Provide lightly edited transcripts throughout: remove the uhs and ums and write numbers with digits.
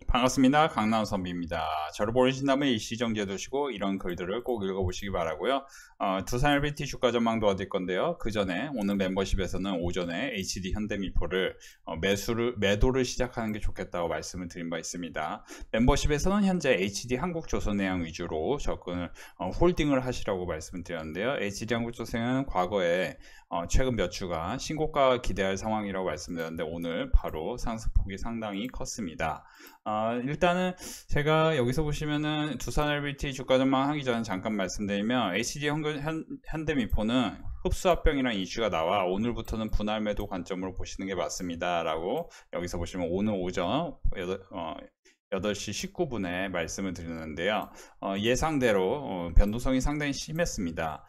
반갑습니다. 강남선비입니다. 저를 보내신 다음에 일시정지해 두시고 이런 글들을 꼭 읽어보시기 바라고요. 두산 LBT 주가 전망 도와드릴 건데요. 그 전에 오늘 멤버십에서는 오전에 HD 현대미포를 매도를 시작하는 게 좋겠다고 말씀을 드린 바 있습니다. 멤버십에서는 현재 HD 한국조선해양 위주로 접근을 홀딩을 하시라고 말씀을 드렸는데요. HD 한국조선해양은 과거에 최근 몇 주간 신고가 기대할 상황이라고 말씀드렸는데 오늘 바로 상승폭이 상당히 컸습니다. 일단은 제가 여기서 보시면은 두산 LBT 주가 전망 하기 전에 잠깐 말씀드리면 HD 현대미포는 흡수합병이라는 이슈가 나와 오늘부터는 분할 매도 관점으로 보시는 게 맞습니다 라고 여기서 보시면 오늘 오전 8시 19분에 말씀을 드리는데요. 예상대로 변동성이 상당히 심했습니다.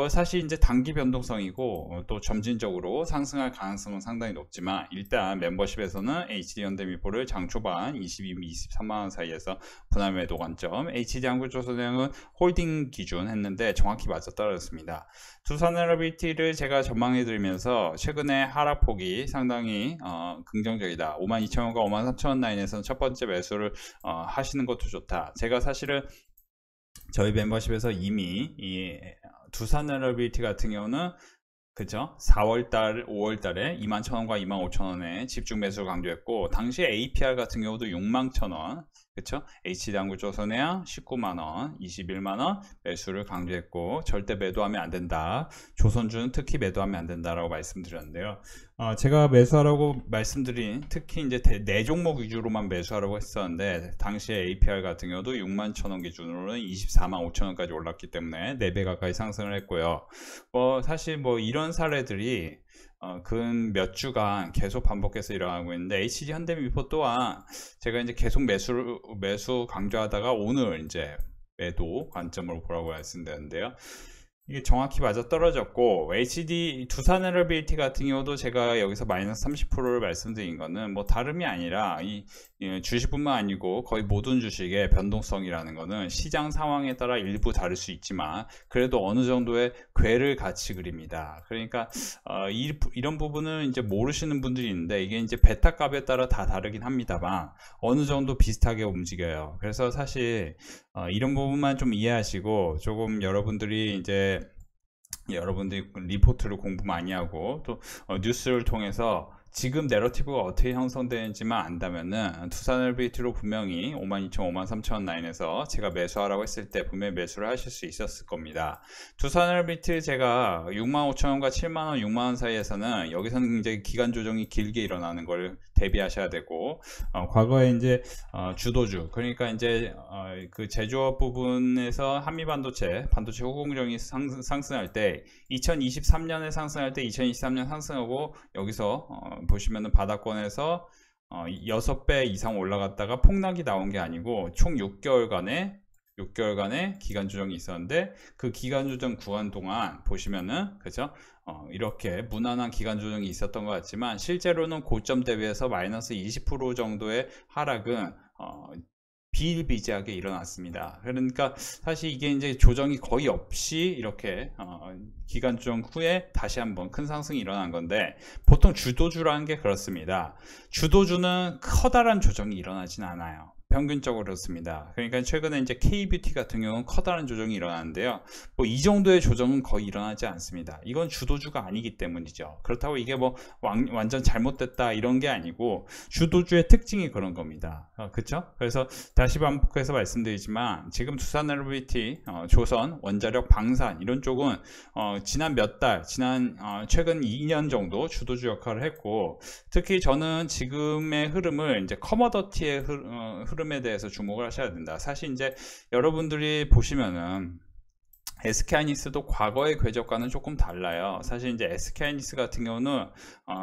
사실 이제 단기 변동성이고 또 점진적으로 상승할 가능성은 상당히 높지만 일단 멤버십에서는 HD 현대미포를 장 초반 22, 23만원 사이에서 분할 매도 관점, HD 한국조선해양은 홀딩 기준 했는데 정확히 맞아 떨어졌습니다. 두산 LBT를 제가 전망해 드리면서 최근에 하락폭이 상당히 긍정적이다. 52,000원과 53,000원 라인에서는 첫 번째 매수를 하시는 것도 좋다. 제가 사실은 저희 멤버십에서 이미 이 두산 LBT 같은 경우는 그죠? 4월달, 5월달에 21,000원과 25,000원에 집중 매수를 강조했고 당시 APR 같은 경우도 61,000원, 그쵸? HD 한국조선해양 19만원, 21만원 매수를 강조했고 절대 매도하면 안 된다. 조선주는 특히 매도하면 안 된다라고 말씀드렸는데요. 제가 매수하라고 말씀드린 특히 이제 네 종목 위주로만 매수하라고 했었는데 당시에 APR 같은 경우도 61,000원 기준으로는 24만 5천원까지 올랐기 때문에 4배 가까이 상승을 했고요. 사실 이런 사례들이 근 몇 주간 계속 반복해서 일어나고 있는데 HD 현대미포 또한 제가 이제 계속 매수 강조하다가 오늘 이제 매도 관점으로 보라고 말씀드렸는데요. 이게 정확히 맞아 떨어졌고 HD 두산 LBT 같은 경우도 제가 여기서 마이너스 30%를 말씀드린 거는 다름이 아니라 이 주식뿐만 아니고 거의 모든 주식의 변동성이라는 거는 시장 상황에 따라 일부 다를 수 있지만 그래도 어느 정도의 궤를 같이 그립니다. 그러니까 이런 부분은 이제 모르시는 분들이 있는데 이게 이제 베타 값에 따라 다 다르긴 합니다만 어느 정도 비슷하게 움직여요. 그래서 사실 이런 부분만 좀 이해하시고 조금 여러분들이 리포트를 공부 많이 하고 또 뉴스를 통해서 지금 내러티브가 어떻게 형성되는지만 안다면은 두산 LBT로 분명히 52,000, 53,000원 라인에서 제가 매수하라고 했을 때 분명히 매수를 하실 수 있었을 겁니다. 두산 LBT 제가 65,000원과 7만원, 6만원 사이에서는 여기서는 이제 기간 조정이 길게 일어나는 걸 대비하셔야 되고 과거에 이제 주도주 그러니까 이제 그 제조업 부분에서 한미 반도체 후공정이 상승할 때 2023년에 상승할 때 2023년 상승하고 여기서 보시면은 바닥권에서 6배 이상 올라갔다가 폭락이 나온 게 아니고 총 6개월간의 기간 조정이 있었는데 그 기간 조정 구간 동안 보시면은 그죠? 이렇게 무난한 기간 조정이 있었던 것 같지만 실제로는 고점 대비해서 마이너스 20% 정도의 하락은 비일비재하게 일어났습니다. 그러니까 사실 이게 이제 조정이 거의 없이 이렇게 기간 조정 후에 다시 한번 큰 상승이 일어난 건데 보통 주도주라는 게 그렇습니다. 주도주는 커다란 조정이 일어나진 않아요. 평균적으로 그렇습니다. 그러니까 최근에 이제 K뷰티 같은 경우는 커다란 조정이 일어나는데요. 이 정도의 조정은 거의 일어나지 않습니다. 이건 주도주가 아니기 때문이죠. 그렇다고 이게 완전 잘못됐다 이런 게 아니고 주도주의 특징이 그런 겁니다. 그쵸? 그래서 다시 반복해서 말씀드리지만 지금 두산 LBT, 조선, 원자력, 방산 이런 쪽은 지난 최근 2년 정도 주도주 역할을 했고 특히 저는 지금의 흐름을 이제 커머더티의 흐름에 대해서 주목을 하셔야 된다. 사실 이제 여러분들이 보시면은 SK하이닉스도 과거의 궤적과는 조금 달라요. 사실 이제 SK하이닉스 같은 경우는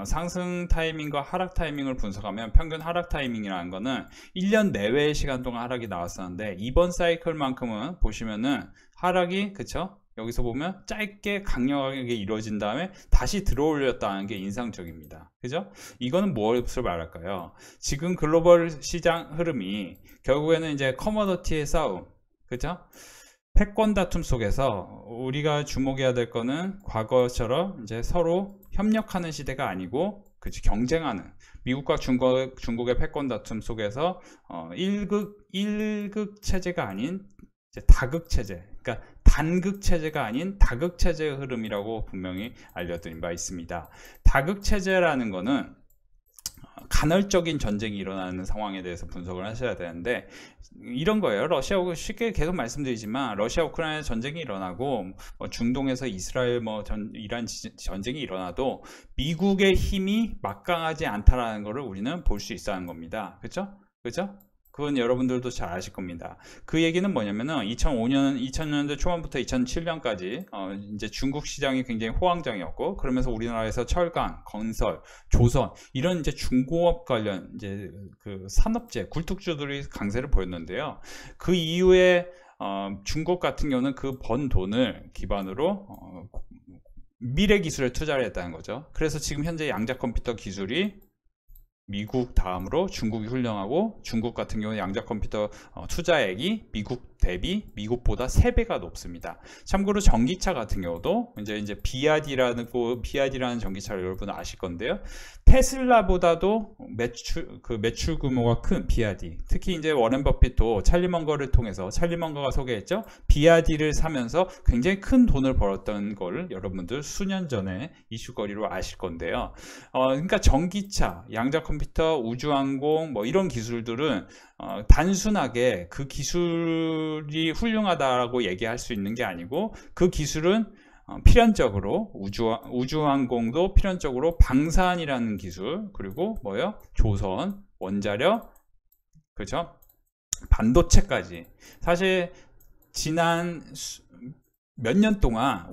상승 타이밍과 하락 타이밍을 분석하면 평균 하락 타이밍이라는 거는 1년 내외의 시간 동안 하락이 나왔었는데 이번 사이클만큼은 보시면은 하락이 그쵸? 여기서 보면 짧게 강력하게 이루어진 다음에 다시 들어올렸다는 게 인상적입니다. 그죠? 이거는 무엇을 말할까요? 지금 글로벌 시장 흐름이 결국에는 이제 커머더티의 싸움, 그죠? 패권 다툼 속에서 우리가 주목해야 될 거는 과거처럼 이제 서로 협력하는 시대가 아니고 그치, 경쟁하는 미국과 중국의 패권 다툼 속에서 1극 체제가 아닌 이제 다극 체제, 그러니까 단극 체제가 아닌 다극 체제의 흐름이라고 분명히 알려드린 바 있습니다. 다극 체제라는 거는 간헐적인 전쟁이 일어나는 상황에 대해서 분석을 하셔야 되는데, 이런 거예요. 쉽게 계속 말씀드리지만 러시아 우크라이나 전쟁이 일어나고 중동에서 이스라엘 이란 전쟁이 일어나도 미국의 힘이 막강하지 않다라는 것을 우리는 볼 수 있어 하는 겁니다. 그죠? 그건 여러분들도 잘 아실 겁니다. 그 얘기는 뭐냐면은 2000년대 초반부터 2007년까지 이제 중국 시장이 굉장히 호황장이었고, 그러면서 우리나라에서 철강, 건설, 조선 이런 이제 중공업 관련 이제 그 산업재, 굴뚝주들이 강세를 보였는데요. 그 이후에 중국 같은 경우는 그 번 돈을 기반으로 미래 기술에 투자를 했다는 거죠. 그래서 지금 현재 양자 컴퓨터 기술이 미국 다음으로 중국이 훌륭하고, 중국 같은 경우는 양자 컴퓨터 투자액이 미국 대비 미국보다 3배가 높습니다. 참고로 전기차 같은 경우도 이제 비아디라는 전기차를 여러분 아실 건데요. 테슬라보다도 매출 규모가 큰 비아디, 특히 이제 워렌 버핏도 찰리 먼거를 통해서, 찰리 먼거가 소개했죠. 비아디를 사면서 굉장히 큰 돈을 벌었던 걸 여러분들 수년 전에 이슈거리로 아실 건데요. 그러니까 전기차, 양자 컴퓨터, 우주항공 이런 기술들은 단순하게 그 기술이 훌륭하다고 얘기할 수 있는 게 아니고, 그 기술은 필연적으로 우주항공도 필연적으로 방산이라는 기술, 그리고 조선, 원자력, 그죠? 반도체까지. 사실 지난 몇 년 동안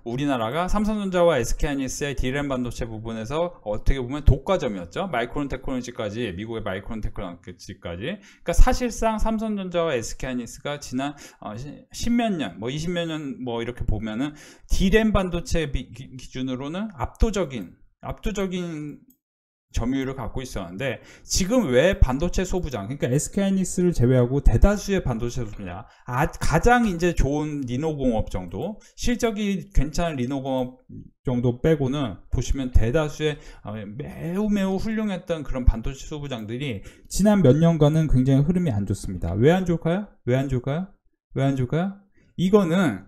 우리나라가 삼성전자와 SK하이닉스의 D램 반도체 부분에서 어떻게 보면 독과점이었죠. 마이크론 테크놀로지까지, 미국의 마이크론 테크놀로지까지. 그러니까 사실상 삼성전자와 SK하이닉스가 지난 10몇 년, 20몇 년 이렇게 보면은 D램 반도체 기준으로는 압도적인 점유율을 갖고 있었는데, 지금 왜 반도체 소부장, 그러니까 SK하이닉스를 제외하고 대다수의 반도체 소부장, 가장 이제 좋은 리노공업 정도, 실적이 괜찮은 리노공업 정도 빼고는 보시면 대다수의 매우 훌륭했던 그런 반도체 소부장들이 지난 몇 년간은 굉장히 흐름이 안 좋습니다. 왜 안 좋을까요? 이거는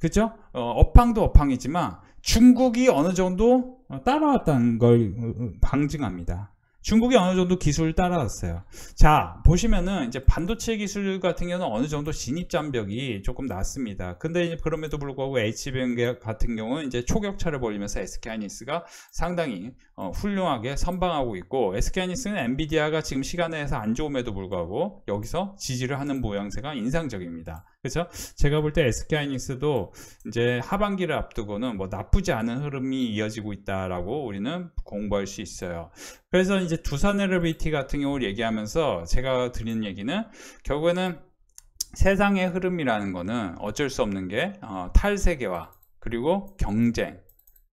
그죠? 업황도 업황이지만 중국이 어느 정도 따라왔다는 걸 방증합니다. 중국이 어느 정도 기술을 따라왔어요. 자, 보시면은 이제 반도체 기술 같은 경우는 어느 정도 진입 장벽이 조금 낮습니다. 근데 이제 그럼에도 불구하고 HBM 같은 경우는 이제 초격차를 벌이면서 SK하이닉스가 상당히 훌륭하게 선방하고 있고, SK하이닉스는 엔비디아가 지금 시간에서 안 좋음에도 불구하고 여기서 지지를 하는 모양새가 인상적입니다. 그렇죠? 제가 볼 때 SK하이닉스도 이제 하반기를 앞두고는 나쁘지 않은 흐름이 이어지고 있다라고 우리는 공부할 수 있어요. 그래서 이제 두산에너비티 같은 경우를 얘기하면서 제가 드리는 얘기는, 결국에는 세상의 흐름이라는 거는 어쩔 수 없는 게 탈세계화, 그리고 경쟁,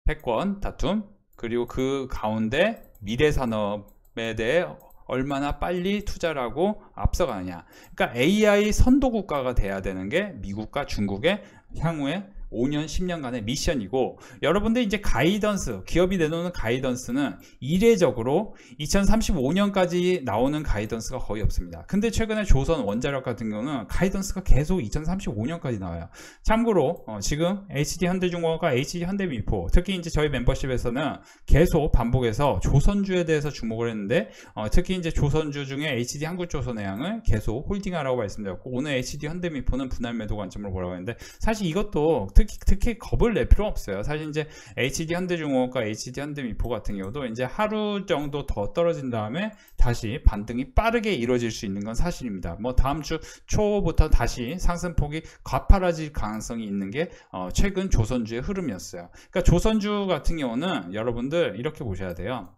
패권 다툼, 그리고 그 가운데 미래산업에 대해 얼마나 빨리 투자를 하고 앞서가느냐. 그러니까 AI 선도국가가 돼야 되는 게 미국과 중국의 향후에 5년, 10년간의 미션이고, 여러분들 이제 가이던스, 기업이 내놓는 가이던스는 이례적으로 2035년까지 나오는 가이던스가 거의 없습니다. 근데 최근에 조선 원자력 같은 경우는 가이던스가 계속 2035년까지 나와요. 참고로 지금 HD 현대중공업과 HD 현대미포, 특히 이제 저희 멤버십에서는 계속 반복해서 조선주에 대해서 주목을 했는데, 특히 이제 조선주 중에 HD 한국조선해양을 계속 홀딩하라고 말씀드렸고, 오늘 HD 현대미포는 분할 매도 관점으로 보라고 했는데, 사실 이것도 특히 겁을 낼 필요 없어요. 사실 이제 HD 현대중공업과 HD 현대미포 같은 경우도 이제 하루 정도 더 떨어진 다음에 다시 반등이 빠르게 이루어질 수 있는 건 사실입니다. 다음 주 초부터 다시 상승폭이 가파라질 가능성이 있는 게 최근 조선주의 흐름이었어요. 그러니까 조선주 같은 경우는 여러분들 이렇게 보셔야 돼요.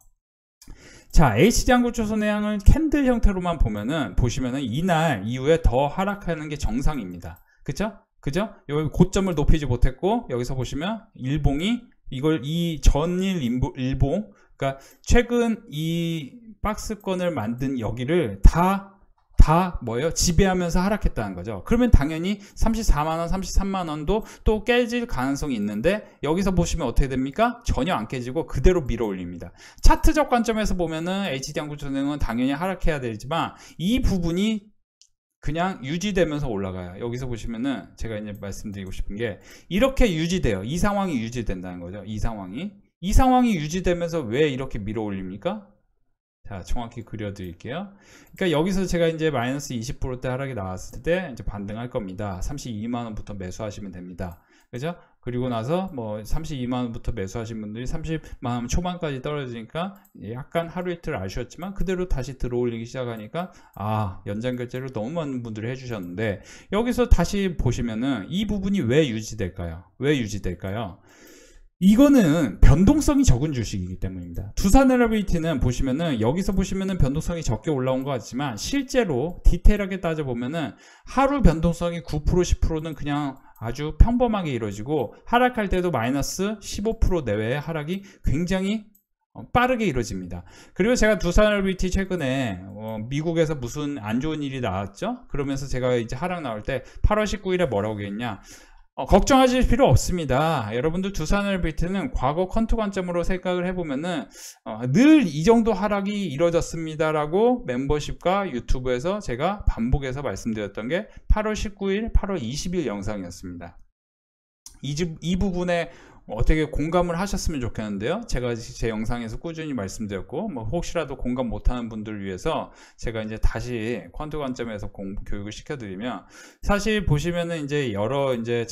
자, HD한국조선해양을 캔들 형태로만 보시면은 이날 이후에 더 하락하는 게 정상입니다. 그죠? 여기 고점을 높이지 못했고, 여기서 보시면 일봉이 이 전일 일봉, 그러니까 최근 이 박스권을 만든 여기를 다 다 뭐예요? 지배하면서 하락했다는 거죠. 그러면 당연히 34만원, 33만원도 또 깨질 가능성이 있는데 여기서 보시면 어떻게 됩니까? 전혀 안 깨지고 그대로 밀어 올립니다. 차트적 관점에서 보면은 HD한국투자은행은 당연히 하락해야 되지만 이 부분이 그냥 유지되면서 올라가요. 여기서 보시면은 제가 이제 말씀드리고 싶은 게 이렇게 유지돼요. 이 상황이 유지된다는 거죠. 이 상황이 유지되면서 왜 이렇게 밀어 올립니까? 자, 정확히 그려드릴게요. 그러니까 여기서 제가 이제 마이너스 20%대 하락이 나왔을 때 이제 반등할 겁니다. 32만원부터 매수하시면 됩니다. 그죠? 그리고 나서 뭐 32만원부터 매수하신 분들이 30만원 초반까지 떨어지니까 약간 하루 이틀 아쉬웠지만 그대로 다시 들어올리기 시작하니까 연장 결제를 너무 많은 분들이 해주셨는데 여기서 다시 보시면은 이 부분이 왜 유지될까요? 이거는 변동성이 적은 주식이기 때문입니다. 두산에너비티는 보시면은 여기서 보시면은 변동성이 적게 올라온 것 같지만 실제로 디테일하게 따져보면은 하루 변동성이 9% 10%는 그냥 아주 평범하게 이루어지고 하락할 때도 마이너스 15% 내외의 하락이 굉장히 빠르게 이루어집니다. 그리고 제가 두산에너비티 최근에 미국에서 무슨 안 좋은 일이 나왔죠? 그러면서 제가 이제 하락 나올 때 8월 19일에 뭐라고 했냐? 걱정하실 필요 없습니다. 여러분들 두산에너비티는 과거 컨트 관점으로 생각을 해보면은 늘 이 정도 하락이 이루어졌습니다라고 멤버십과 유튜브에서 제가 반복해서 말씀드렸던 게 8월 19일, 8월 20일 영상이었습니다. 이 부분에 어떻게 공감을 하셨으면 좋겠는데요. 제가 제 영상에서 꾸준히 말씀드렸고 뭐 혹시라도 공감 못하는 분들을 위해서 제가 이제 다시 퀀트 관점에서 교육을 시켜드리면 사실 보시면은 이제 여러 이제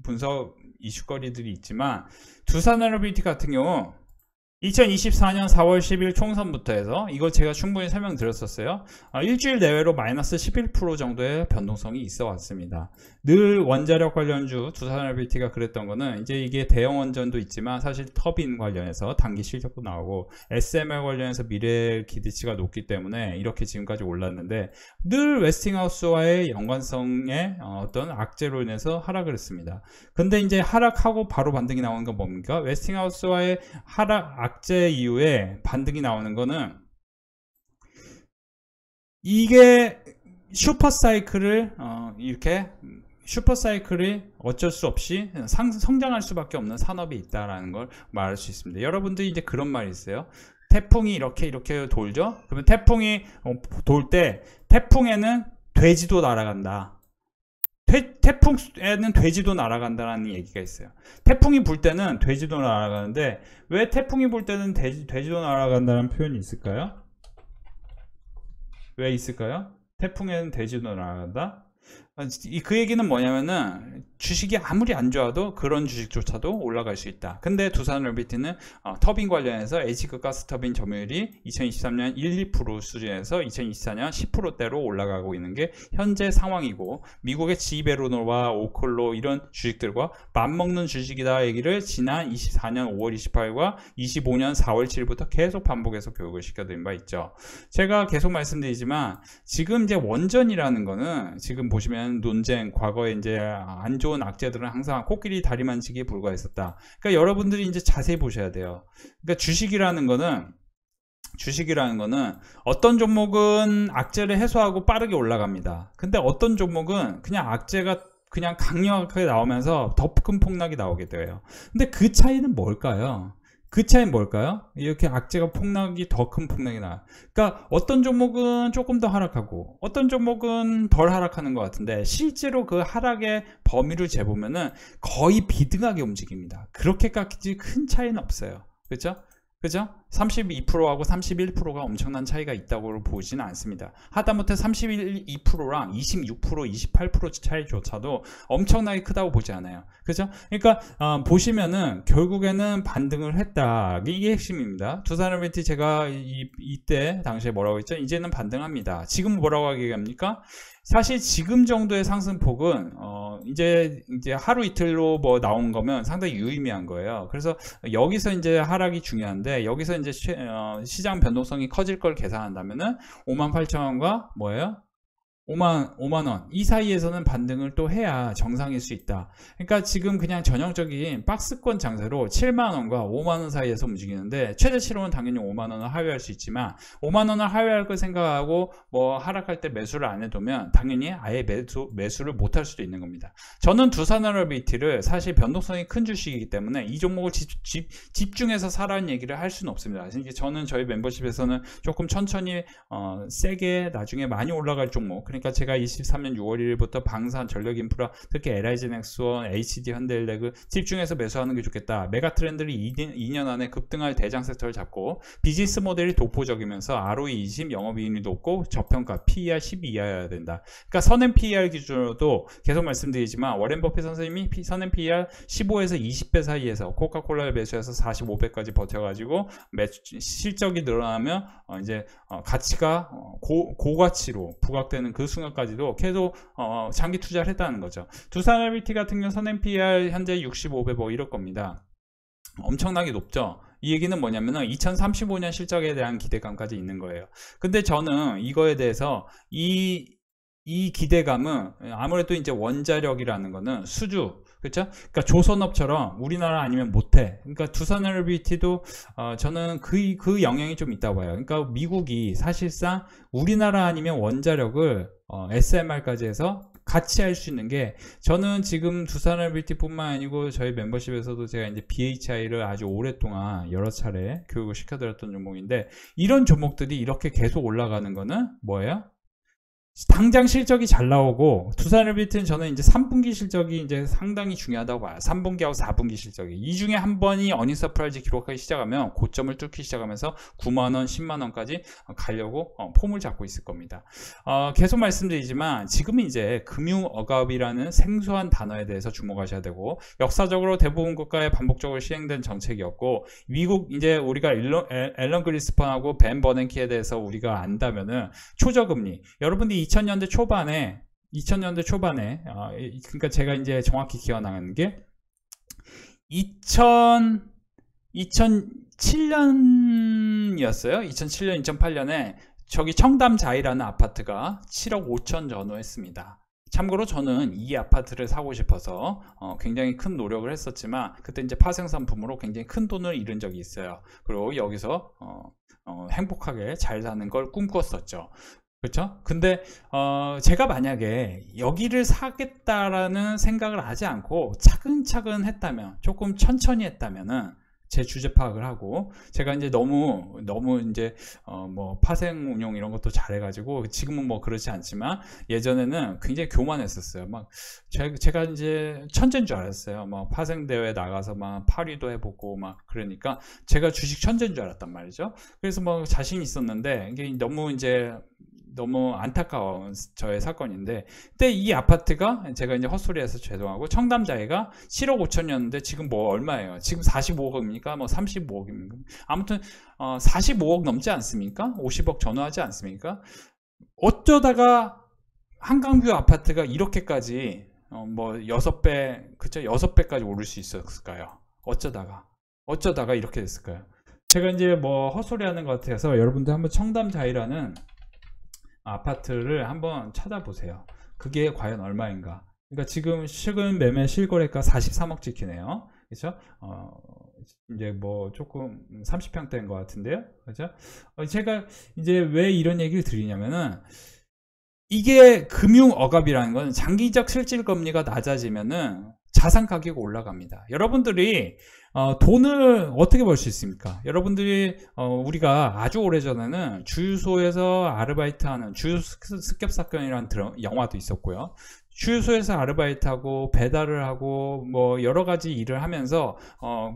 분석 이슈거리들이 있지만 두산에너비티 같은 경우 2024년 4월 10일 총선부터 해서 이거 제가 충분히 설명드렸었어요. 일주일 내외로 마이너스 11% 정도의 변동성이 있어 왔습니다. 늘 원자력 관련주 두산에너비티가 그랬던 거는 이제 이게 대형 원전도 있지만 사실 터빈 관련해서 단기 실적도 나오고 SMR 관련해서 미래 기대치가 높기 때문에 이렇게 지금까지 올랐는데 늘 웨스팅하우스와의 연관성의 어떤 악재로 인해서 하락을 했습니다. 근데 이제 하락하고 바로 반등이 나오는 건 뭡니까? 웨스팅하우스와의 악재 이후에 반등이 나오는 거는 이게 슈퍼사이클을 이렇게 슈퍼사이클이 어쩔 수 없이 성장할 수밖에 없는 산업이 있다라는 걸 말할 수 있습니다. 여러분들이 이제 그런 말이 있어요. 태풍이 이렇게 돌죠. 그러면 태풍이 돌 때 태풍에는 돼지도 날아간다. 태풍에는 돼지도 날아간다는 얘기가 있어요. 태풍이 불 때는 돼지도 날아가는데 왜 태풍이 불 때는 돼지도 날아간다는 표현이 있을까요? 왜 있을까요? 태풍에는 돼지도 날아간다? 그 얘기는 뭐냐면은 주식이 아무리 안 좋아도 그런 주식조차도 올라갈 수 있다. 근데 두산에너비티는 터빈 관련해서 H급 가스터빈 점유율이 2023년 1, 2% 수준에서 2024년 10%대로 올라가고 있는 게 현재 상황이고 미국의 지베로노와 오클로 이런 주식들과 맞먹는 주식이다 얘기를 지난 24년 5월 28일과 25년 4월 7일부터 계속 반복해서 교육을 시켜드린 바 있죠. 제가 계속 말씀드리지만 지금 이제 원전이라는 거는 지금 보시면 논쟁, 과거에 이제 안 좋은 악재들은 항상 코끼리 다리 만지기에 불과했었다. 그러니까 여러분들이 이제 자세히 보셔야 돼요. 그러니까 주식이라는 거는 어떤 종목은 악재를 해소하고 빠르게 올라갑니다. 근데 어떤 종목은 그냥 악재가 그냥 강력하게 나오면서 더 큰 폭락이 나오게 돼요. 근데 그 차이는 뭘까요? 이렇게 악재가 폭락이 더 큰 폭락이 나요. 그러니까 어떤 종목은 조금 더 하락하고 어떤 종목은 덜 하락하는 것 같은데 실제로 그 하락의 범위를 재보면은 거의 비등하게 움직입니다. 그렇게까지 큰 차이는 없어요. 그렇죠? 32%하고 31%가 엄청난 차이가 있다고 보지는 않습니다. 하다못해 32%랑 26%, 28% 차이조차도 엄청나게 크다고 보지 않아요. 그죠? 그러니까 보시면은 결국에는 반등을 했다. 이게 핵심입니다. 두산에너비티 제가 이때 당시에 뭐라고 했죠? 이제는 반등합니다. 지금 뭐라고 얘기합니까? 사실 지금 정도의 상승폭은 이제 하루 이틀로 뭐 나온 거면 상당히 유의미한 거예요. 그래서 여기서 이제 하락이 중요한데 여기서 이제 시장 변동성이 커질 걸 계산한다면은 58,000원과 뭐예요? 5만 원 이 사이에서는 반등을 또 해야 정상일 수 있다. 그러니까 지금 그냥 전형적인 박스권 장세로 7만 원과 5만 원 사이에서 움직이는데 최대치로는 당연히 5만 원을 하회할 수 있지만 5만 원을 하회할 걸 생각하고 뭐 하락할 때 매수를 안 해두면 당연히 아예 매수를 못 할 수도 있는 겁니다. 저는 두산에너비티를 사실 변동성이 큰 주식이기 때문에 이 종목을 집중해서 사라는 얘기를 할 수는 없습니다. 저는 저희 멤버십에서는 조금 천천히 세게 나중에 많이 올라갈 종목, 그러니까 제가 23년 6월 1일부터 방산, 전력인프라, 특히 LIG넥스원, HD 현대일렉을 집중해서 매수하는 게 좋겠다. 메가트렌드를 2년 안에 급등할 대장 섹터를 잡고 비즈니스 모델이 독보적이면서 ROE 20, 영업이익이 높고 저평가, PER 12 이하여야 된다. 그러니까 선행 PER 기준으로도 계속 말씀드리지만 워렌 버핏 선생님이 선행 PER 15에서 20배 사이에서 코카콜라를 매수해서 45배까지 버텨가지고 실적이 늘어나면 이제 가치가 고가치로 부각되는 그 순간까지도 계속 장기 투자를 했다는 거죠. 두산에너비티 같은 경우 선행 PER 현재 65배 뭐 이럴 겁니다. 엄청나게 높죠. 이 얘기는 뭐냐면은 2035년 실적에 대한 기대감까지 있는 거예요. 근데 저는 이거에 대해서 이 기대감은 아무래도 이제 원자력이라는 거는 수주, 그렇죠? 그러니까 조선업처럼 우리나라 아니면 못해. 그러니까 두산에너비티도 저는 그 영향이 좀 있다고 봐요. 그러니까 미국이 사실상 우리나라 아니면 원자력을 SMR까지 해서 같이 할 수 있는 게, 저는 지금 두산에너비티뿐만 아니고 저희 멤버십에서도 제가 이제 BHI를 아주 오랫동안 여러 차례 교육을 시켜드렸던 종목인데, 이런 종목들이 이렇게 계속 올라가는 거는 뭐예요? 당장 실적이 잘 나오고, 두산에너비티는 저는 이제 3분기 실적이 이제 상당히 중요하다고 봐요. 3분기하고 4분기 실적이. 이 중에 한 번이 어닝 서프라이즈 기록하기 시작하면 고점을 뚫기 시작하면서 9만원, 10만원까지 가려고 폼을 잡고 있을 겁니다. 계속 말씀드리지만 지금은 이제 금융 억압이라는 생소한 단어에 대해서 주목하셔야 되고, 역사적으로 대부분 국가에 반복적으로 시행된 정책이었고, 미국 이제 우리가 앨런 그리스펀하고 벤 버냉키에 대해서 우리가 안다면은 초저금리, 여러분들이 2000년대 초반에 그러니까 제가 이제 정확히 기억나는 게 2007년이었어요. 2007년, 2008년에 저기 청담자이라는 아파트가 7억 5천 전후했습니다. 참고로 저는 이 아파트를 사고 싶어서 굉장히 큰 노력을 했었지만, 그때 이제 파생상품으로 굉장히 큰 돈을 잃은 적이 있어요. 그리고 여기서 행복하게 잘 사는 걸 꿈꿨었죠. 그렇죠? 근데 제가 만약에 여기를 사겠다라는 생각을 하지 않고 차근차근 했다면, 조금 천천히 했다면은 제 주제 파악을 하고, 제가 이제 너무 이제 뭐 파생 운용 이런 것도 잘해가지고 지금은 뭐 그렇지 않지만 예전에는 굉장히 교만했었어요. 막 제가 이제 천재인 줄 알았어요. 막 파생 대회 나가서 막 8위도 해보고 막, 그러니까 제가 주식 천재인 줄 알았단 말이죠. 그래서 뭐 자신 있었는데, 이게 너무 안타까운 저의 사건인데, 그때 이 아파트가, 제가 이제 헛소리해서 죄송하고, 청담자이가 7억 5천이었는데 지금 뭐 얼마예요? 지금 45억입니까? 뭐 35억입니까? 아무튼 45억 넘지 않습니까? 50억 전후하지 않습니까? 어쩌다가 한강뷰 아파트가 이렇게까지 뭐 6배, 그쵸? 6배까지 오를 수 있었을까요? 어쩌다가 이렇게 됐을까요? 제가 이제 뭐 헛소리하는 것 같아서 여러분들 한번 청담자이라는 아파트를 한번 찾아보세요. 그게 과연 얼마인가? 그러니까 지금 최근 매매 실거래가 43억 찍히네요. 그렇죠? 이제 뭐 조금 30평대인 것 같은데요. 그렇죠? 제가 이제 왜 이런 얘기를 드리냐면은, 이게 금융 억압이라는 건 장기적 실질 금리가 낮아지면은 자산 가격이 올라갑니다. 여러분들이 돈을 어떻게 벌 수 있습니까? 여러분들이 우리가 아주 오래전에는 주유소에서 아르바이트하는 주유소 습격사건이라는 영화도 있었고요. 주유소에서 아르바이트하고 배달을 하고 뭐 여러 가지 일을 하면서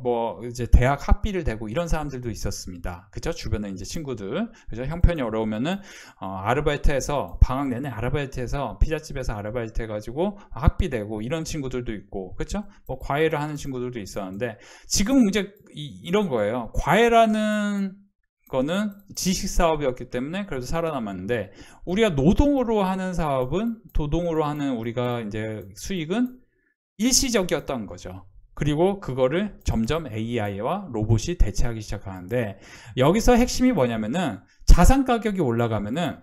뭐 이제 대학 학비를 대고 이런 사람들도 있었습니다. 그죠? 주변에 이제 친구들, 그죠? 형편이 어려우면은 아르바이트해서 방학 내내 아르바이트해서 피자집에서 아르바이트 해가지고 학비 대고 이런 친구들도 있고, 그죠? 뭐 과외를 하는 친구들도 있었는데, 지금 이제 이런 거예요. 과외라는 거는 지식 사업이었기 때문에 그래도 살아남았는데, 우리가 노동으로 하는 사업은, 노동으로 하는 우리가 이제 수익은 일시적이었던 거죠. 그리고 그거를 점점 AI와 로봇이 대체하기 시작하는데, 여기서 핵심이 뭐냐면은, 자산 가격이 올라가면은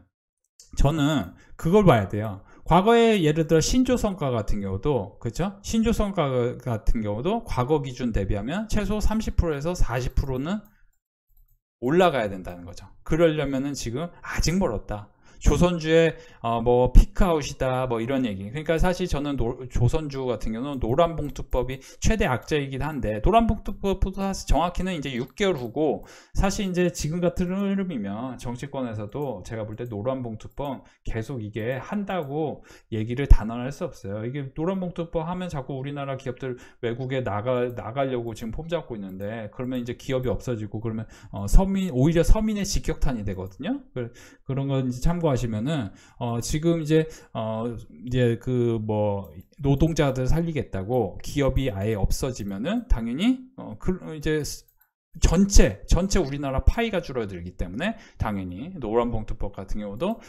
저는 그걸 봐야 돼요. 과거에 예를 들어 신조성과 같은 경우도, 그렇죠? 신조성과 같은 경우도 과거 기준 대비하면 최소 30%에서 40%는 올라가야 된다는 거죠. 그러려면은 지금 아직 멀었다. 조선주의 뭐 피크아웃이다 뭐 이런 얘기. 그러니까 사실 저는 조선주 같은 경우는 노란봉투법이 최대 악재이긴 한데, 노란봉투법도 사실 정확히는 이제 6개월 후고, 사실 이제 지금 같은 흐름이면 정치권에서도 제가 볼 때 노란봉투법 계속 이게 한다고 얘기를 단언할 수 없어요. 이게 노란봉투법 하면 자꾸 우리나라 기업들 외국에 나가려고 지금 폼 잡고 있는데, 그러면 이제 기업이 없어지고, 그러면 오히려 서민의 직격탄이 되거든요. 그런 건 이제 참고하시면은 지금 이제 그 뭐 노동자들 살리겠다고 기업이 아예 없어지면은 당연히 이제 전체 우리나라 파이가 줄어들기 때문에 당연히 노란봉투법 같은 경우도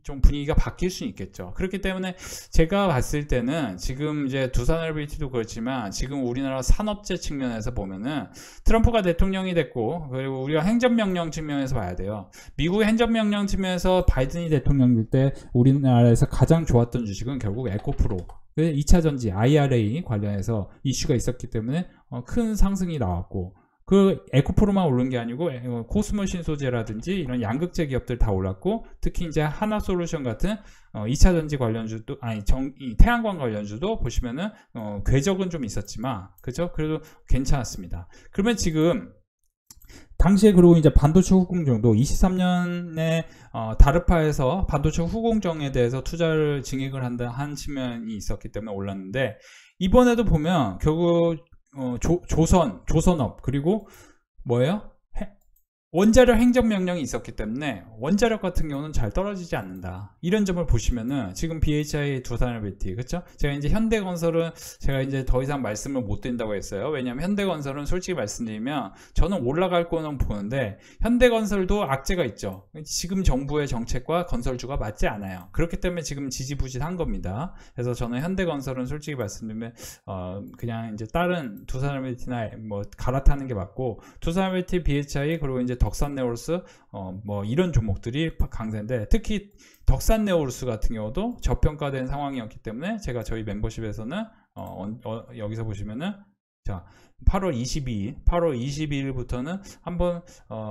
좀 분위기가 바뀔 수 있겠죠. 그렇기 때문에 제가 봤을 때는 지금 이제 두산헬비티도 그렇지만 지금 우리나라 산업재 측면에서 보면은 트럼프가 대통령이 됐고, 그리고 우리가 행정명령 측면에서 봐야 돼요. 미국의 행정명령 측면에서 바이든이 대통령일 때 우리나라에서 가장 좋았던 주식은 결국 에코프로, 2차 전지 IRA 관련해서 이슈가 있었기 때문에 큰 상승이 나왔고, 그 에코프로만 오른 게 아니고 코스모신 소재라든지 이런 양극재 기업들 다 올랐고, 특히 이제 하나솔루션 같은 2차 전지 관련주도, 태양광 관련주도 보시면은 궤적은 좀 있었지만, 그죠? 그래도 괜찮았습니다. 그러면 지금 당시에, 그리고 이제 반도체 후공정도 23년에 다르파에서 반도체 후공정에 대해서 투자를 증액을 한 측면이 있었기 때문에 올랐는데, 이번에도 보면 결국 조선업, 그리고 뭐예요? 원자력 행정명령이 있었기 때문에 원자력 같은 경우는 잘 떨어지지 않는다. 이런 점을 보시면은 지금 BHI 두산헬비티, 그렇죠? 제가 이제 현대건설은 제가 이제 더 이상 말씀을 못 드린다고 했어요. 왜냐하면 현대건설은 솔직히 말씀드리면 저는 올라갈 거는 보는데, 현대건설도 악재가 있죠. 지금 정부의 정책과 건설주가 맞지 않아요. 그렇기 때문에 지금 지지부진한 겁니다. 그래서 저는 현대건설은 솔직히 말씀드리면 그냥 이제 다른 두산헬비티나 뭐 갈아타는 게 맞고, 두산헬비티, BHI, 그리고 이제 덕산네오르스 뭐 이런 종목들이 강세인데, 특히 덕산네오르스 같은 경우도 저평가된 상황이었기 때문에 제가 저희 멤버십에서는 여기서 보시면은, 자 8월 22일부터는 한번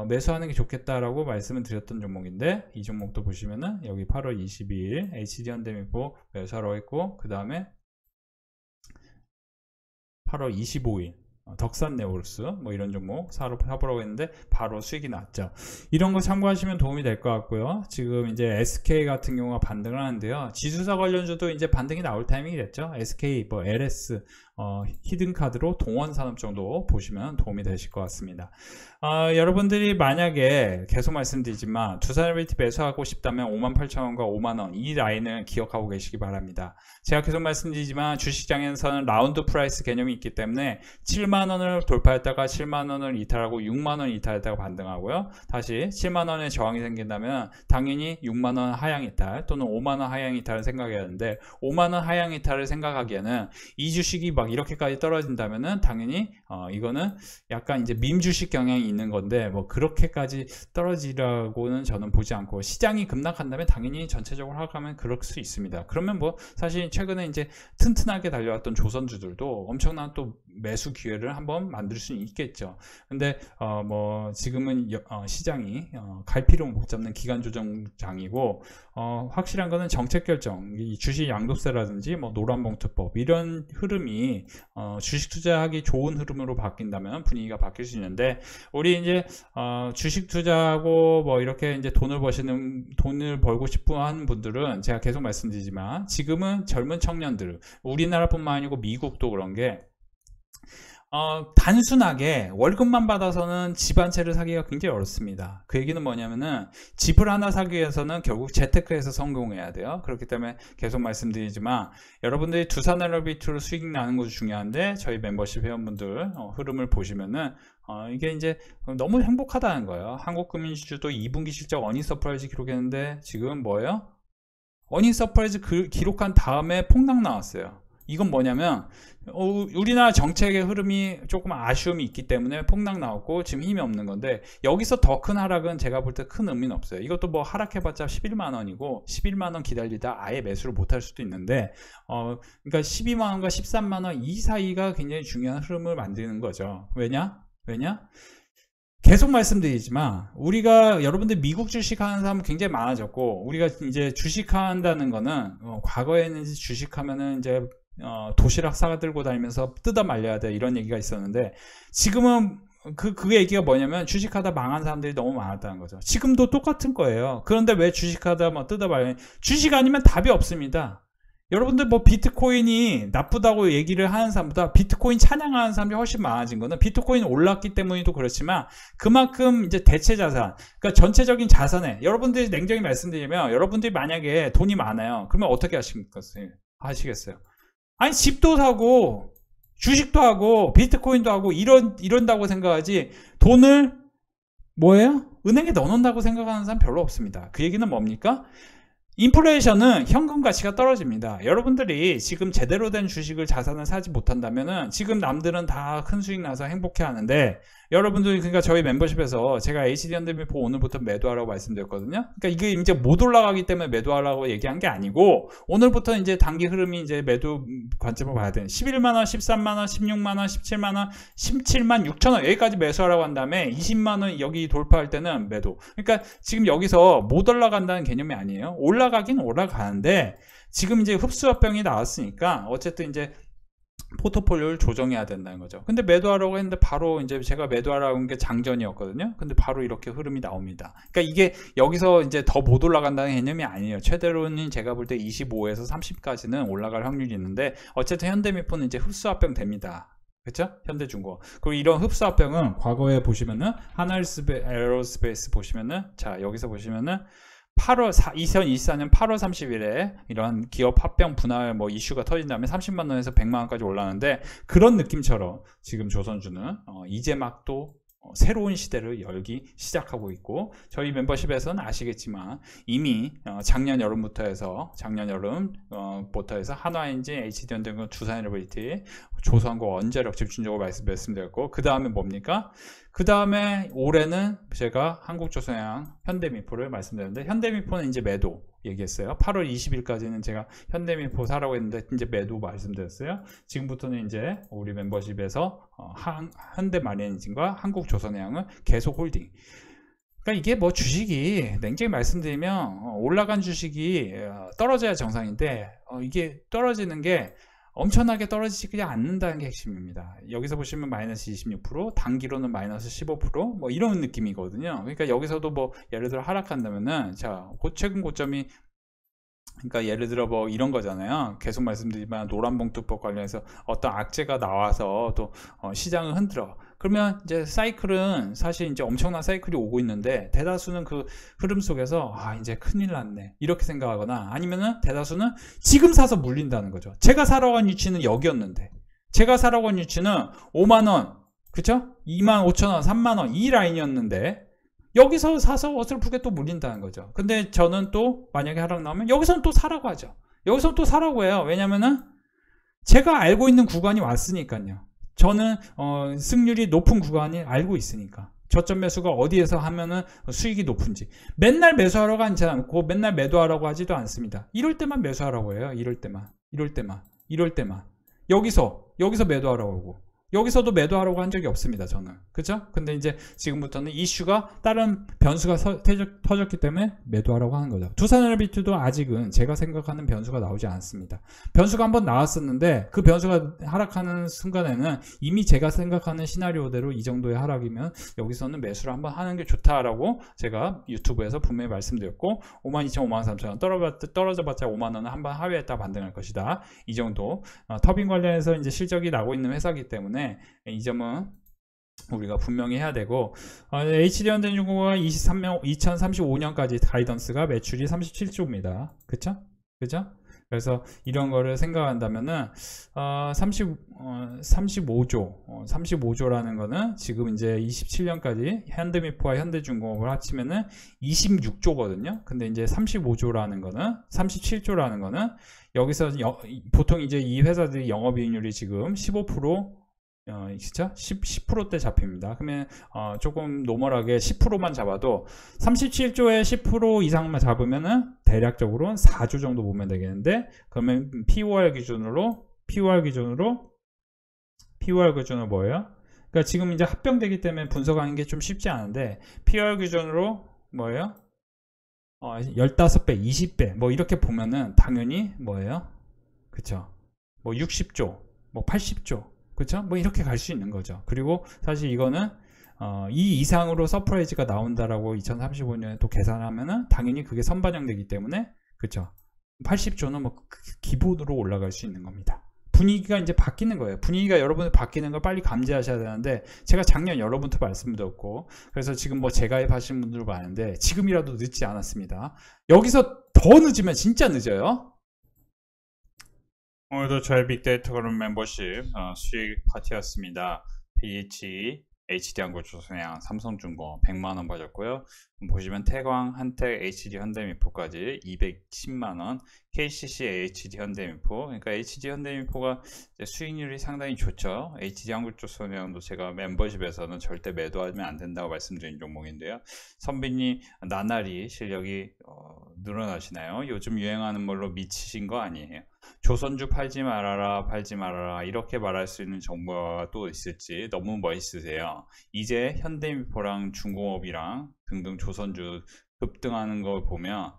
매수하는 게 좋겠다라고 말씀을 드렸던 종목인데, 이 종목도 보시면은 여기 8월 22일 HD현대미포 매수하러 했고, 그 다음에 8월 25일 덕산네오르스 뭐 이런 종목 사보라고 했는데 바로 수익이 났죠. 이런 거 참고하시면 도움이 될 것 같고요. 지금 이제 SK 같은 경우가 반등을 하는데요. 지수사 관련주도 이제 반등이 나올 타이밍이 됐죠. SK, 뭐 LS, 히든카드로 동원산업 정도 보시면 도움이 되실 것 같습니다. 여러분들이 만약에 계속 말씀드리지만 두산헬비티 매수하고 싶다면 58,000원과 5만원 이 라인을 기억하고 계시기 바랍니다. 제가 계속 말씀드리지만 주식장에서는 라운드 프라이스 개념이 있기 때문에 7만원을 돌파했다가 7만원을 이탈하고 6만원 이탈했다가 반등하고요. 다시 7만원의 저항이 생긴다면 당연히 6만원 하향 이탈 또는 5만원 하향 이탈을 생각해야 하는데, 5만원 하향 이탈을 생각하기에는 이 주식이 막 이렇게까지 떨어진다면은 당연히 이거는 약간 이제 밈 주식 경향이 있는 건데, 뭐 그렇게까지 떨어지라고는 저는 보지 않고, 시장이 급락한다면 당연히 전체적으로 하락하면 그럴 수 있습니다. 그러면 뭐 사실 최근에 이제 튼튼하게 달려왔던 조선주들도 엄청난 또 매수 기회를 한번 만들 수는 있겠죠. 근데 뭐 지금은 시장이 갈피로 못 잡는 기간 조정장이고, 확실한 거는 정책 결정, 이 주식 양도세라든지 뭐 노란봉투법 이런 흐름이 주식 투자하기 좋은 흐름으로 바뀐다면 분위기가 바뀔 수 있는데, 우리 이제 주식 투자하고 뭐 이렇게 이제 돈을 벌고 싶어 하는 분들은 제가 계속 말씀드리지만, 지금은 젊은 청년들, 우리나라뿐만 아니고 미국도 그런 게 단순하게 월급만 받아서는 집 한 채를 사기가 굉장히 어렵습니다. 그 얘기는 뭐냐면은, 집을 하나 사기 위해서는 결국 재테크에서 성공해야 돼요. 그렇기 때문에 계속 말씀드리지만, 여러분들이 두산헬비티로 수익 나는 것도 중요한데, 저희 멤버십 회원분들 흐름을 보시면은 이게 이제 너무 행복하다는 거예요. 한국금융지주도 2분기 실적 어닝 서프라이즈 기록했는데 지금 뭐예요? 어닝 서프라이즈 기록한 다음에 폭락 나왔어요. 이건 뭐냐면 우리나라 정책의 흐름이 조금 아쉬움이 있기 때문에 폭락 나왔고 지금 힘이 없는 건데, 여기서 더 큰 하락은 제가 볼 때 큰 의미는 없어요. 이것도 뭐 하락해봤자 11만원이고 11만원 기다리다 아예 매수를 못할 수도 있는데, 그러니까 12만원과 13만원 이 사이가 굉장히 중요한 흐름을 만드는 거죠. 왜냐? 계속 말씀드리지만, 우리가 여러분들 미국 주식하는 사람 굉장히 많아졌고, 우리가 이제 주식한다는 거는 과거에는 주식하면은 이제 도시락 싸들고 다니면서 뜯어 말려야 돼 이런 얘기가 있었는데, 지금은 그 얘기가 뭐냐면 주식하다 망한 사람들이 너무 많았다는 거죠. 지금도 똑같은 거예요. 그런데 왜 주식하다 뭐 뜯어 말려? 주식 아니면 답이 없습니다. 여러분들 뭐 비트코인이 나쁘다고 얘기를 하는 사람보다 비트코인 찬양하는 사람이 훨씬 많아진 거는 비트코인 올랐기 때문에도 그렇지만, 그만큼 이제 대체 자산, 그러니까 전체적인 자산에, 여러분들이 냉정히 말씀드리면, 여러분들이 만약에 돈이 많아요. 그러면 어떻게 하시겠어요? 아니, 집도 사고 주식도 하고 비트코인도 하고 이런다고 생각하지, 돈을 뭐예요? 은행에 넣어놓는다고 생각하는 사람 별로 없습니다. 그 얘기는 뭡니까? 인플레이션은 현금 가치가 떨어집니다. 여러분들이 지금 제대로 된 주식을, 자산을 사지 못한다면은, 지금 남들은 다 큰 수익 나서 행복해 하는데, 여러분들이, 그러니까 저희 멤버십에서 제가 HD현대미포 오늘부터 매도하라고 말씀드렸거든요. 그러니까 이게 이제 못 올라가기 때문에 매도하라고 얘기한 게 아니고, 오늘부터 이제 단기 흐름이 이제 매도 관점을 봐야 돼요. 11만원, 13만원, 16만원, 17만원, 17만 6천원 여기까지 매수하라고 한 다음에 20만원 여기 돌파할 때는 매도. 그러니까 지금 여기서 못 올라간다는 개념이 아니에요. 올라가긴 올라가는데, 지금 이제 흡수합병이 나왔으니까 어쨌든 이제 포트폴리오를 조정해야 된다는 거죠. 근데 매도하라고 했는데 바로 이제 제가 매도하라고 한 게 장전이었거든요. 근데 바로 이렇게 흐름이 나옵니다. 그러니까 이게 여기서 이제 더 못 올라간다는 개념이 아니에요. 최대로는 제가 볼 때 25에서 30까지는 올라갈 확률이 있는데, 어쨌든 현대미포는 이제 흡수합병 됩니다. 그렇죠? 현대중공. 그리고 이런 흡수합병은 과거에 보시면은 하나에로스페이스 보시면은, 자 여기서 보시면은 2024년 8월 30일에 이런 기업 합병 분할 뭐 이슈가 터진 다음에 30만원에서 100만원까지 올라가는데, 그런 느낌처럼 지금 조선주는 이제 막 또 새로운 시대를 열기 시작하고 있고, 저희 멤버십에서는 아시겠지만 이미 작년 여름부터 해서 한화엔진, HD현대중공, 두산에너비티, 조선과 원자력 집중적으로 말씀드렸고, 그 다음에 뭡니까? 그 다음에 올해는 제가 한국조선해양, 현대미포를 말씀드렸는데, 현대미포는 이제 매도 얘기했어요. 8월 20일까지는 제가 현대미포 사라고 했는데 이제 매도 말씀드렸어요. 지금부터는 이제 우리 멤버십에서 현대마린엔진과 한국조선해양은 계속 홀딩. 그러니까 이게 뭐 주식이 냉정히 말씀드리면 올라간 주식이 떨어져야 정상인데, 이게 떨어지는 게 엄청나게 떨어지지 않는다는 게 핵심입니다. 여기서 보시면 마이너스 26%, 단기로는 마이너스 15%, 뭐 이런 느낌이거든요. 그러니까 여기서도 뭐 예를 들어 하락한다면은, 자, 최근 고점이, 그러니까 예를 들어 뭐 이런 거잖아요. 계속 말씀드리지만 노란봉투법 관련해서 어떤 악재가 나와서 또 시장을 흔들어. 그러면 이제 사이클은 사실 이제 엄청난 사이클이 오고 있는데, 대다수는 그 흐름 속에서 이제 큰일 났네 이렇게 생각하거나, 아니면은 대다수는 지금 사서 물린다는 거죠. 제가 사러 간 위치는 여기였는데, 제가 사러 간 위치는 5만원, 그쵸? 25,000원, 3만원 이 라인이었는데, 여기서 사서 어설프게 또 물린다는 거죠. 근데 저는 또 만약에 하락 나오면 여기서는 또 사라고 하죠. 여기서 또 사라고 해요. 왜냐면은 제가 알고 있는 구간이 왔으니까요. 저는 승률이 높은 구간이 알고 있으니까, 저점 매수가 어디에서 하면은 수익이 높은지. 맨날 매수하라고 하지 않고 맨날 매도하라고 하지도 않습니다. 이럴 때만 매수하라고 해요. 이럴 때만 여기서 매도하라고 하고, 여기서도 매도하라고 한 적이 없습니다, 저는. 그죠? 근데 이제 지금부터는 이슈가, 다른 변수가 터졌기 때문에 매도하라고 하는 거죠. 두산에너비티도 아직은 제가 생각하는 변수가 나오지 않습니다. 변수가 한번 나왔었는데, 그 변수가 하락하는 순간에는 이미 제가 생각하는 시나리오대로 이 정도의 하락이면 여기서는 매수를 한번 하는 게 좋다라고 제가 유튜브에서 분명히 말씀드렸고, 52,000원, 53,000원 떨어져봤자 5만원은 한번 하회했다 반등할 것이다. 이 정도. 터빈 관련해서 이제 실적이 나고 있는 회사이기 때문에 이 점은 우리가 분명히 해야 되고, HD현대중공업은 2035년까지 가이던스가 매출이 37조입니다. 그쵸? 그래서 이런 거를 생각한다면은 35조라는 거는 지금 이제 27년까지 현대미포와 현대중공업을 합치면은 26조거든요. 근데 이제 35조라는 거는 37조라는 거는 여기서 보통 이제 이 회사들이 영업이익률이 지금 15% 그쵸? 10%대 잡힙니다. 그러면 조금 노멀하게 10%만 잡아도 37조에 10% 이상만 잡으면은 대략적으로 4조 정도 보면 되겠는데, 그러면 POR 기준으로 뭐예요? 그러니까 지금 이제 합병되기 때문에 분석하는 게 좀 쉽지 않은데, POR 기준으로 뭐예요? 15배, 20배 뭐 이렇게 보면은 당연히 뭐예요? 그쵸? 뭐 60조, 뭐 80조, 그쵸? 뭐 이렇게 갈 수 있는 거죠. 그리고 사실 이거는 이 이상으로 서프라이즈가 나온다라고 2035년에 또 계산하면은 당연히 그게 선반영되기 때문에, 그쵸? 80조는 뭐 기본으로 올라갈 수 있는 겁니다. 분위기가 이제 바뀌는 거예요. 분위기가 여러분이 바뀌는 걸 빨리 감지하셔야 되는데, 제가 작년 여러분한테 말씀드렸고, 그래서 지금 뭐 재가입하신 분들 많은데 지금이라도 늦지 않았습니다. 여기서 더 늦으면 진짜 늦어요. 오늘도 저의 빅데이터 그룹 멤버십 수익 파티였습니다. BH, HD한국조선해양, 삼성중공업 100만원 받았고요. 보시면 태광, 한택, HD 현대미포까지 210만원, KCC, HD 현대미포. 그러니까 HD 현대미포가 수익률이 상당히 좋죠. HD 한국조선해양도 제가 멤버십에서는 절대 매도하면 안 된다고 말씀드린 종목인데요. 선비님 나날이 실력이 늘어나시나요? 요즘 유행하는 걸로 미치신 거 아니에요? 조선주 팔지 말아라 이렇게 말할 수 있는 정보가 또 있을지 너무 멋있으세요. 이제 현대미포랑 중공업이랑 등등 조선주 급등하는 걸 보면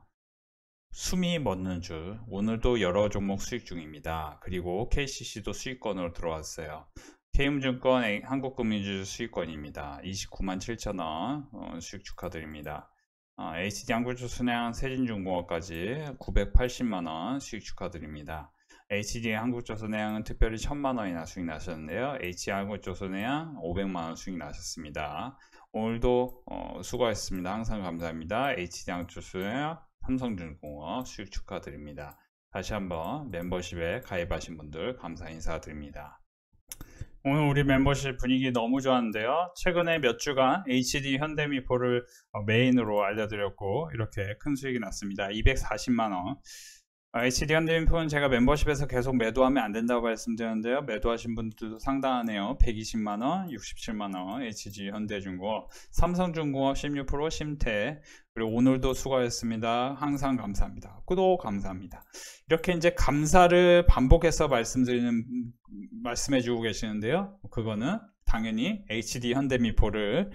숨이 멎는 줄. 오늘도 여러 종목 수익 중입니다. 그리고 KCC도 수익권으로 들어왔어요. KM증권 한국금융주 수익권입니다. 29만 7천원 수익 축하드립니다. HD 한국조선해양 세진중공업까지 980만원 수익 축하드립니다. HD 한국조선해양은 특별히 1000만원이나 수익 나셨는데요. HD 한국조선해양 500만원 수익 나셨습니다. 오늘도 수고하셨습니다. 항상 감사합니다. HD 한국조선해양, 삼성중공업 수익 축하드립니다. 다시 한번 멤버십에 가입하신 분들 감사 인사드립니다. 오늘 우리 멤버십 분위기 너무 좋았는데요. 최근에 몇 주간 HD 현대미포를 메인으로 알려드렸고 이렇게 큰 수익이 났습니다. 240만원. HD 현대미포는 제가 멤버십에서 계속 매도하면 안 된다고 말씀드렸는데요. 매도하신 분들도 상당하네요. 120만원, 67만원, HD 현대중공업, 삼성중공업 16%, 심태. 그리고 오늘도 수고하셨습니다. 항상 감사합니다. 구독 감사합니다. 이렇게 이제 감사를 반복해서 말씀해주고 계시는데요. 그거는 당연히 HD 현대미포를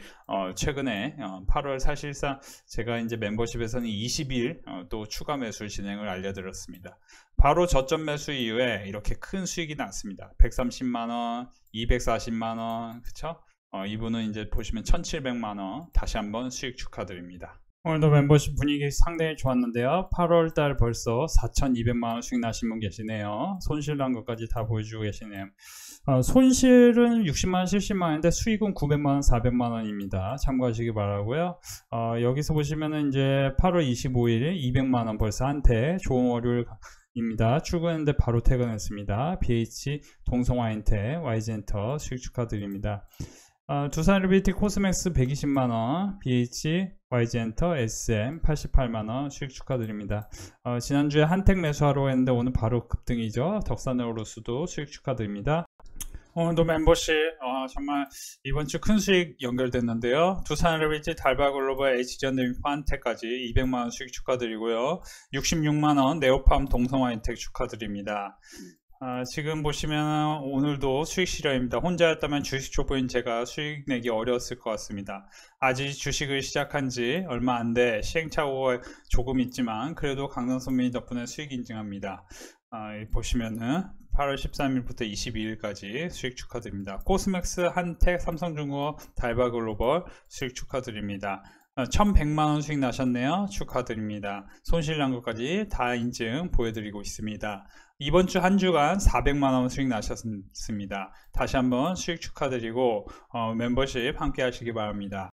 최근에 8월 사실상 제가 이제 멤버십에서는 20일 또 추가 매수 진행을 알려드렸습니다. 바로 저점 매수 이후에 이렇게 큰 수익이 났습니다. 130만원, 240만원, 그쵸? 이분은 이제 보시면 1700만원 다시 한번 수익 축하드립니다. 오늘도 멤버십 분위기 상당히 좋았는데요. 8월달 벌써 4200만원 수익 나신 분 계시네요. 손실 난 것까지 다 보여주고 계시네요. 손실은 60만원, 70만원인데 수익은 900만원, 400만원입니다. 참고하시기 바라고요. 여기서 보시면은 이제 8월 25일 200만원 벌써 한테 좋은 월요일입니다. 출근했는데 바로 퇴근했습니다. BH, 동성화인텍, YG엔터 수익 축하드립니다. 두산리비티 코스맥스 120만원, BH, YG엔터, SM 88만원 수익 축하드립니다. 지난주에 한택 매수하러 했는데 오늘 바로 급등이죠. 덕산에어로스도 수익 축하드립니다. 오늘도 멤버십 정말 이번 주 큰 수익 연결됐는데요. 두산리비티, 달바글로벌, HG현대미포, 한택까지 200만원 수익 축하드리고요. 66만원 네오팜, 동성화인텍 축하드립니다. 지금 보시면 오늘도 수익 실현입니다. 혼자였다면 주식 초보인 제가 수익 내기 어려웠을 것 같습니다. 아직 주식을 시작한 지 얼마 안 돼 시행착오가 조금 있지만 그래도 강남선민이 덕분에 수익 인증합니다. 보시면은 8월 13일부터 22일까지 수익 축하드립니다. 코스맥스, 한택, 삼성중공업, 달바글로벌 수익 축하드립니다. 1100만원 수익 나셨네요. 축하드립니다. 손실 난 것까지 다 인증 보여드리고 있습니다. 이번 주 한 주간 400만원 수익 나셨습니다. 다시 한번 수익 축하드리고 멤버십 함께 하시기 바랍니다.